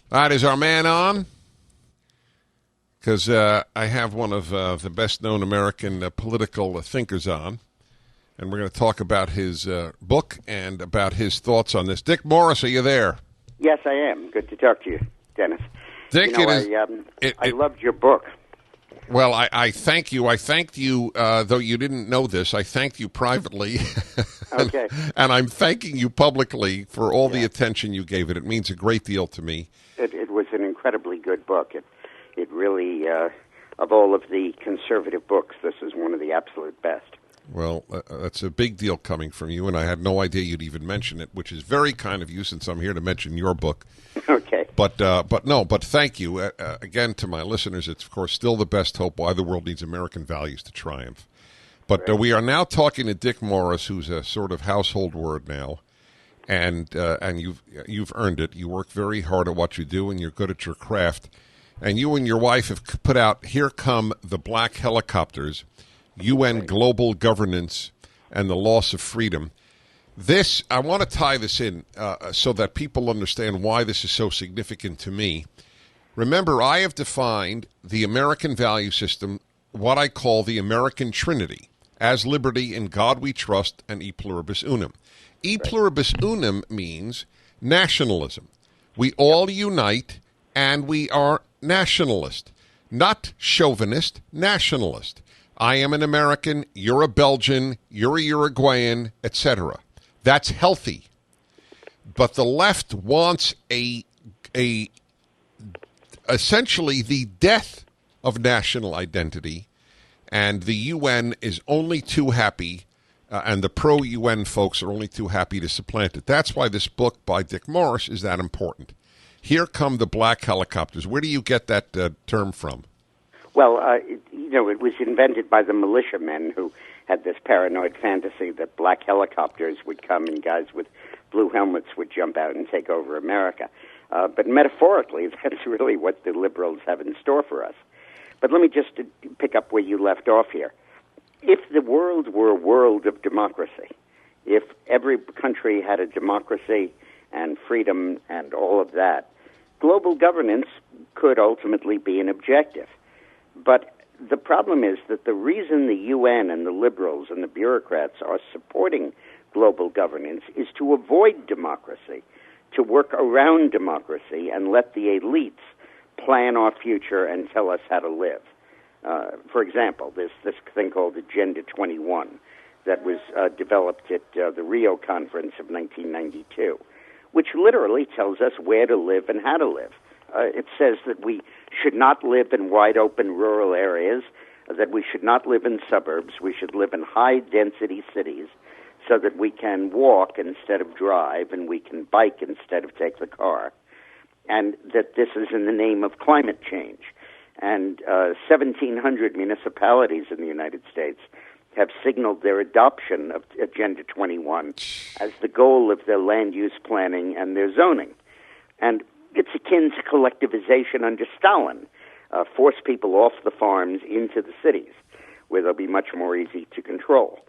All right, is our man on? Because I have one of the best-known American political thinkers on, and we're going to talk about his book and about his thoughts on this. Dick Morris, are you there? Yes, I am. Good to talk to you, Dennis. Dick, I loved your book. Well, I thank you. I thanked you, though you didn't know this. I thanked you privately. Okay. And I'm thanking you publicly for all the attention you gave it. It means a great deal to me. It was an incredibly good book. It really, of all of the conservative books, this is one of the absolute best. Well, that's a big deal coming from you, and I had no idea you'd even mention it, which is very kind of you since I'm here to mention your book. Okay. But thank you. Again, to my listeners, it's, of course, still the best hope why the world needs American values to triumph. But we are now talking to Dick Morris, who's a sort of household word now, and you've earned it. You work very hard at what you do, and you're good at your craft. And you and your wife have put out Here Come the Black Helicopters, UN Global Governance and the Loss of Freedom. This, I want to tie this in so that people understand why this is so significant to me. Remember, I have defined the American value system, what I call the American Trinity, as liberty, in God we trust, and e pluribus unum. E pluribus unum means nationalism. We all unite, and we are nationalist, not chauvinist, nationalist. I am an American, you're a Belgian, you're a Uruguayan, etc. That's healthy. But the left wants essentially the death of national identity, and the UN is only too happy, and the pro-UN folks are only too happy to supplant it. That's why this book by Dick Morris is that important. Here Come the Black Helicopters. Where do you get that term from? Well, it was invented by the militiamen who had this paranoid fantasy that black helicopters would come and guys with blue helmets would jump out and take over America. But metaphorically, that's really what the liberals have in store for us. But let me just pick up where you left off here. If the world were a world of democracy, if every country had a democracy and freedom and all of that, global governance could ultimately be an objective. But the problem is that the reason the UN and the liberals and the bureaucrats are supporting global governance is to avoid democracy, to work around democracy and let the elites plan our future and tell us how to live. For example, there's this thing called Agenda 21 that was developed at the Rio Conference of 1992, which literally tells us where to live and how to live. It says that we should not live in wide-open rural areas, that we should not live in suburbs, we should live in high-density cities so that we can walk instead of drive and we can bike instead of take the car, and that this is in the name of climate change. And 1,700 municipalities in the United States have signaled their adoption of Agenda 21 as the goal of their land use planning and their zoning. And it's akin to collectivization under Stalin. Force people off the farms into the cities, where they'll be much more easy to control.